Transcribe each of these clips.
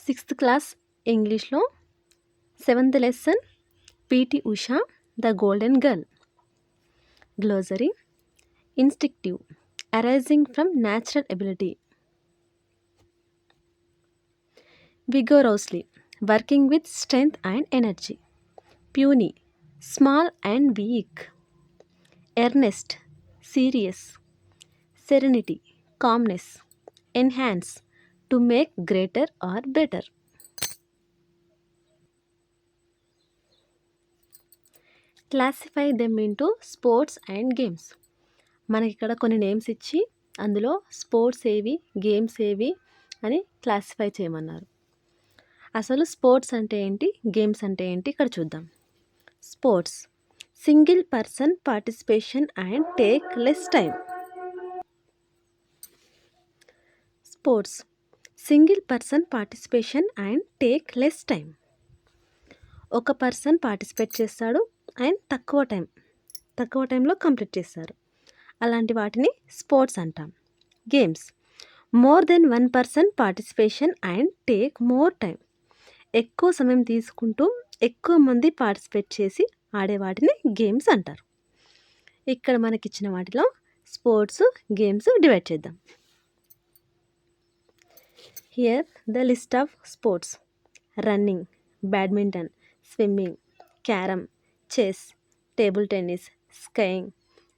Sixth class ఇంగ్లీష్లో 7th lesson PT Usha the golden girl. Glossary: instinctive, arising from natural ability. vigorously, working with strength and energy. Puny, small and weak. Earnest, serious. Serenity, calmness. Enhance, to make greater or better. Classify them into sports and games. మనకి ఇక్కడ కొన్ని names ఇచ్చి అందులో sports ఏవి, games ఏవి అని classify చేయమన్నారు. అసలు స్పోర్ట్స్ అంటే ఏంటి, గేమ్స్ అంటే ఏంటి ఇక్కడ చూద్దాం. Sports: single person participation and take less time. Sports: single person participation and take less time. ఒక పర్సన్ పార్టిసిపేట్ చేస్తాడు అండ్ తక్కువ టైంలో కంప్లీట్ చేస్తారు. అలాంటి వాటిని స్పోర్ట్స్ అంటాం. Games: more than one person participation and take more time. ఎక్కువ సమయం తీసుకుంటూ ఎక్కువ మంది పార్టిసిపేట్ చేసి ఆడే వాటిని గేమ్స్ అంటారు. ఇక్కడ మనకిచ్చిన వాటిలో స్పోర్ట్స్, గేమ్స్ డివైడ్ చేద్దాం. Here the list of sports: running, badminton, swimming, carrom, chess, table tennis, skiing,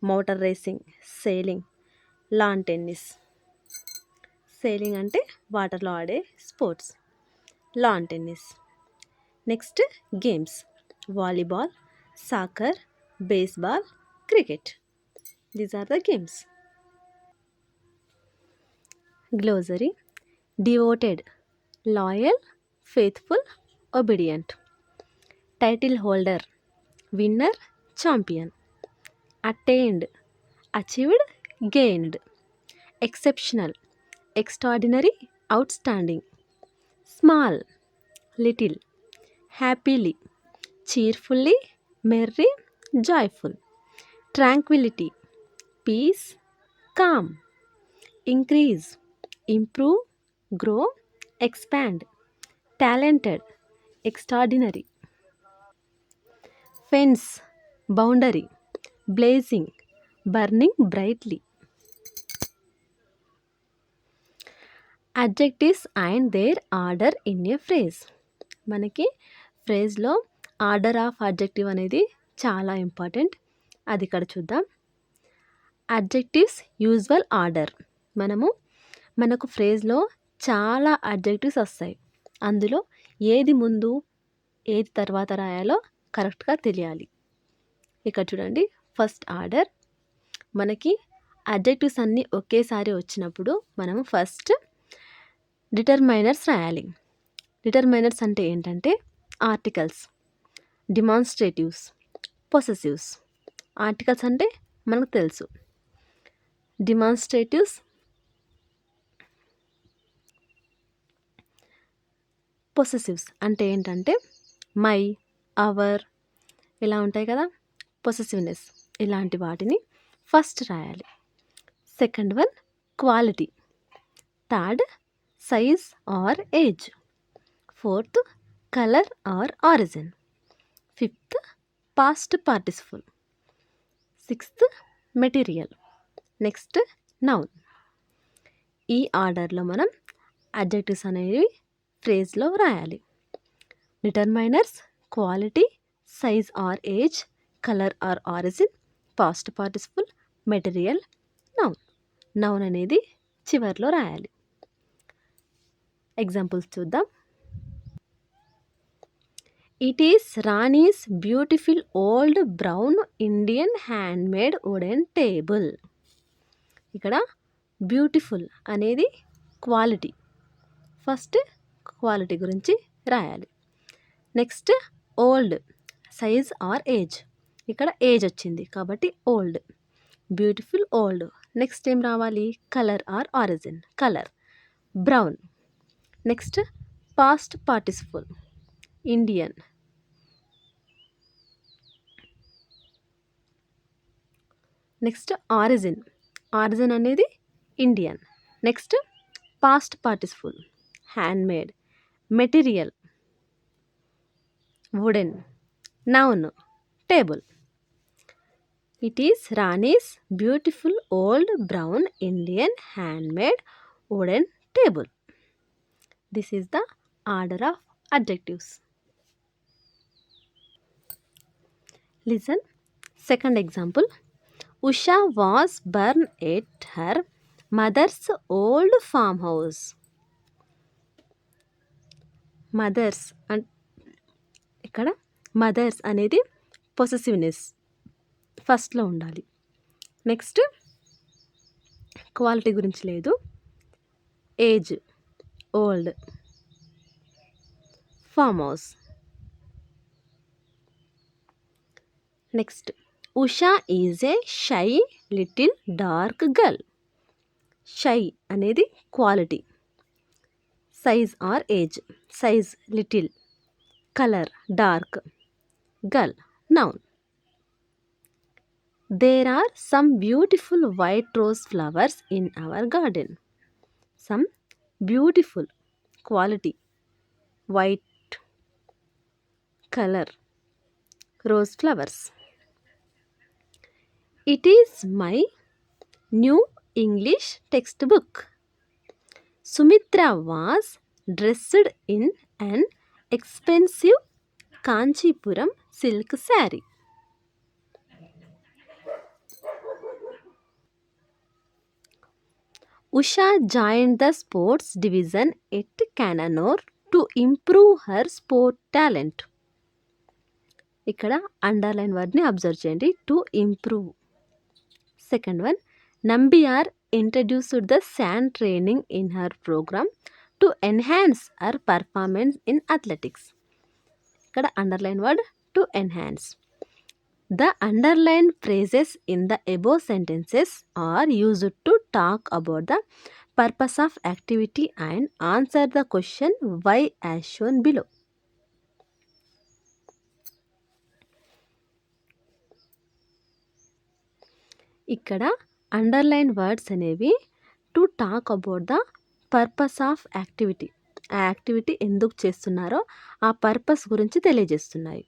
motor racing, sailing, lawn tennis. Sailing అంటే వాటర్లో ఆడే sports. Lawn tennis. Next games: volleyball, soccer, baseball, cricket. These are the games. Glossary: devoted, loyal, faithful, obedient. Title holder: winner, champion. Attained, achieved, gained. Exceptional, extraordinary, outstanding. Small, little. Happily, cheerfully, merry, joyful. Tranquility, peace, calm. Increase, improve, grow, expand. Talented, extraordinary. Fence, boundary. Blazing, burning brightly. Adjectives and their order in a phrase. మనకి ఫ్రేజ్లో order of adjective అనేది చాలా important. అది ఇక్కడ చూద్దాం. Adjectives usual order. మనకు ఫ్రేజ్లో చాలా adjectives వస్తాయి. అందులో ఏది ముందు ఏది తర్వాత రాయాలో కరెక్ట్గా తెలియాలి. ఇక్కడ చూడండి, ఫస్ట్ ఆర్డర్. మనకి అడ్జెక్టివ్స్ అన్నీ ఒకేసారి వచ్చినప్పుడు మనము ఫస్ట్ డిటర్మైనర్స్ రాయాలి. డిటర్మైనర్స్ అంటే ఏంటంటే ఆర్టికల్స్, డిమాన్స్ట్రేటివ్స్, పొసెసివ్స్. ఆర్టికల్స్ అంటే మనకు తెలుసు. డిమాన్స్ట్రేటివ్స్, పొసెసివ్స్ అంటే ఏంటంటే మై, అవర్ ఇలా ఉంటాయి కదా, పొసెసివ్నెస్. ఇలాంటి వాటిని ఫస్ట్ రాయాలి. Second one quality. Third size or age. Fourth colour or origin. Fifth past participle. Sixth material. Next noun. ఈ ఆర్డర్లో మనం అడ్జెక్టివ్స్ అనేవి ఫ్రేజ్లో రాయాలి. Determiners, quality, size or age, colour or origin, past participle, material, noun. Noun అనేది చివర్లో రాయాలి. Examples చూద్దాం. It is Rani's beautiful old brown Indian handmade wooden table. ఇక్కడ బ్యూటిఫుల్ అనేది క్వాలిటీ. ఫస్ట్ క్వాలిటీ గురించి రాయాలి. Next old, size or age. ఇక్కడ age వచ్చింది కాబట్టి ఓల్డ్. Beautiful old. నెక్స్ట్ ఏం రావాలి? Colour or origin. Colour brown. Next past participle Indian. Next origin. Origin అనేది Indian. Next past participle handmade. Material wooden. Noun table. It is Rani's beautiful old brown Indian handmade wooden table. This is the order of adjectives. Listen second example. Usha was born at her mother's old farm house. Mother's ఇక్కడ mother's అనేది possessiveness ఫస్ట్లో ఉండాలి. Next quality గురించి లేదు. Age old. Farm house. Next Usha is a shy little dark girl. Shy అనేది quality. Size or age. Size little. Colour dark. Girl noun. There are some beautiful white rose flowers in our garden. Some beautiful quality. White colour rose flowers. It is my new English textbook. Sumitra was dressed in an expensive Kanchipuram silk saree. Usha joined the sports division at Cananore to improve her sport talent. ఇక్కడ underline వర్డ్ని observe చేయండి. To improve. Second one, Nambiar introduced the sand training in her programme to enhance her performance in athletics. ఇక్కడ underline word to enhance. The underline phrases in the above sentences are used to talk about the purpose of activity and answer the question why as shown below. ఇక్కడ underline words అనేవి to talk about the purpose of activity. ఆ activity ఎందుకు చేస్తున్నారో ఆ purpose గురించి తెలియజేస్తున్నాయి.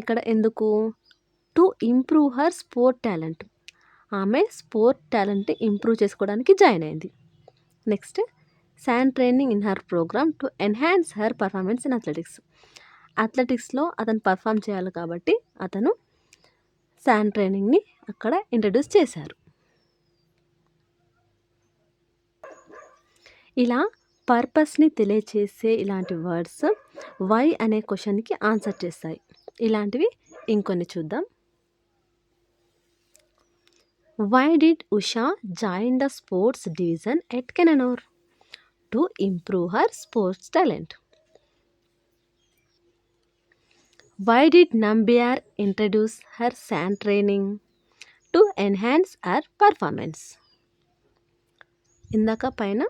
ఇక్కడ ఎందుకు? To improve her sport talent. ఆమె స్పోర్ట్ టాలెంట్ని ఇంప్రూవ్ చేసుకోవడానికి జాయిన్ అయింది. Next sand training in her programme to enhance her performance in athletics. అథ్లెటిక్స్లో అతను పర్ఫామ్ చేయాలి కాబట్టి అతను శాండ్ ట్రైనింగ్ని అక్కడ ఇంట్రడ్యూస్ చేశారు. ఇలా పర్పస్ని తెలియచేసే ఇలాంటి వర్డ్స్ వై అనే క్వశ్చన్కి ఆన్సర్ చేస్తాయి. ఇలాంటివి ఇంకొన్ని చూద్దాం. Why did Usha join the sports division at Cannanore? To improve her sports talent. Why did Nambiar introduce her sand training? To enhance her performance. ఇందాక పైన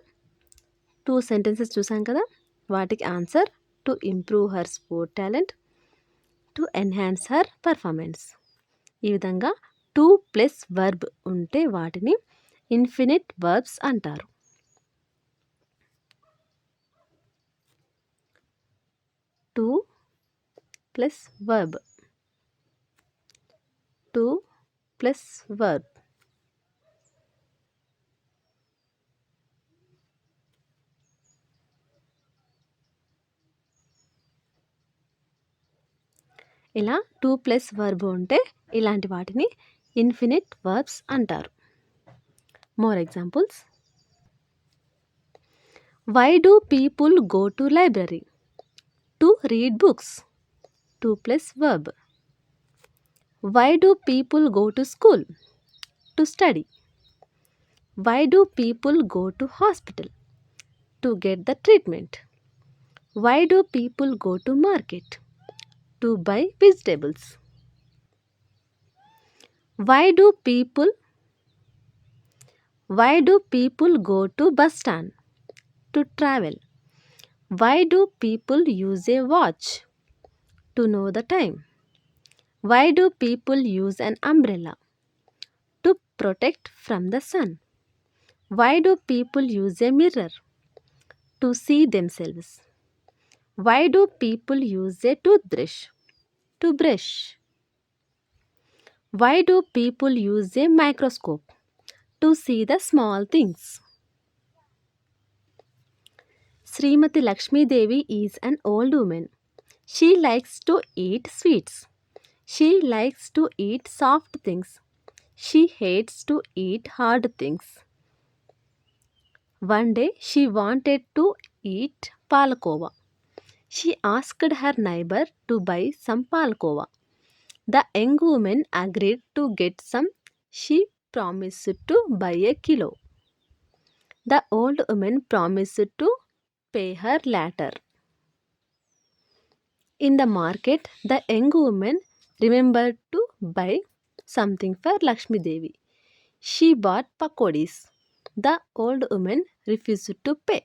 2 సెంటెన్సెస్ చూసాం కదా, వాటికి answer to improve her sport talent, to enhance her performance. ఈ విధంగా 2 plus verb ఉంటే వాటిని infinite verbs అంటారు. To plus verb. 2 plus verb. ఇలా 2 ప్లస్ వర్బ్ ఉంటే ఇలాంటి వాటిని ఇన్ఫినిట్ వర్బ్స్ అంటారు. More examples. Why do people go to library? To read books. 2 plus verb. Why do people go to school? To study. Why do people go to hospital? To get the treatment. Why do people go to market? To buy vegetables. Why do people go to bus stand? To travel. Why do people use a watch? To know the time. Why do people use an umbrella? To protect from the sun. Why do people use a mirror? To see themselves. Why do people use a toothbrush? To brush. Why do people use a microscope? To see the small things. Srimati Lakshmi Devi is an old woman. She likes to eat sweets. She likes to eat soft things. She hates to eat hard things. One day she wanted to eat palakova. She asked her neighbor to buy some palakova. The young woman agreed to get some. She promised to buy a kilo. The old woman promised to pay her later. In the market, the young woman remembered to buy something for Lakshmi Devi. She bought pakodis. The old woman refused to pay.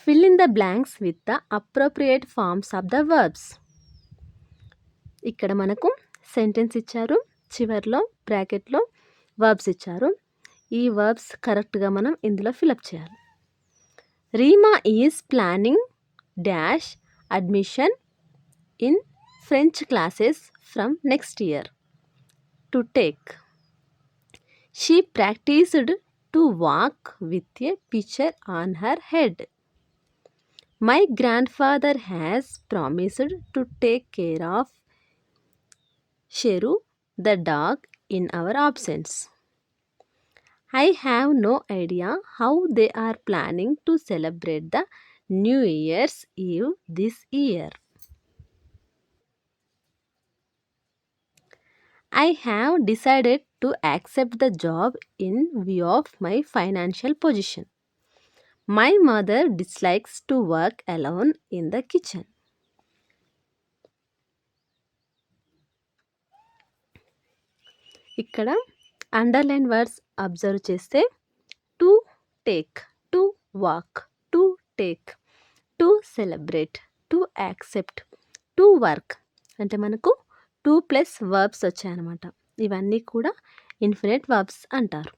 Fill in the blanks with the appropriate forms of the verbs. ఇక్కడ మనకు sentence ఇచ్చారు, చివర్లో బ్రాకెట్లో verbs ఇచ్చారు. ఈ verbs కరెక్ట్గా మనం ఇందులో ఫిలప్ చేయాలి. Reema is planning dash admission in French classes from next year to take. She practiced to walk with a pitcher on her head. My grandfather has promised to take care of Sheru, the dog, in our absence. I have no idea how they are planning to celebrate the New Year's Eve this year. I have decided to accept the job in view of my financial position. My mother dislikes to work alone in the kitchen. ఇక్కడ underline words observe చేస్తే to take, to walk, to take, to celebrate, to accept, to work అంటే మనకు 2+ verbs వచ్చాయన్నమాట. ఇవన్నీ కూడా infinite verbs అంటారు.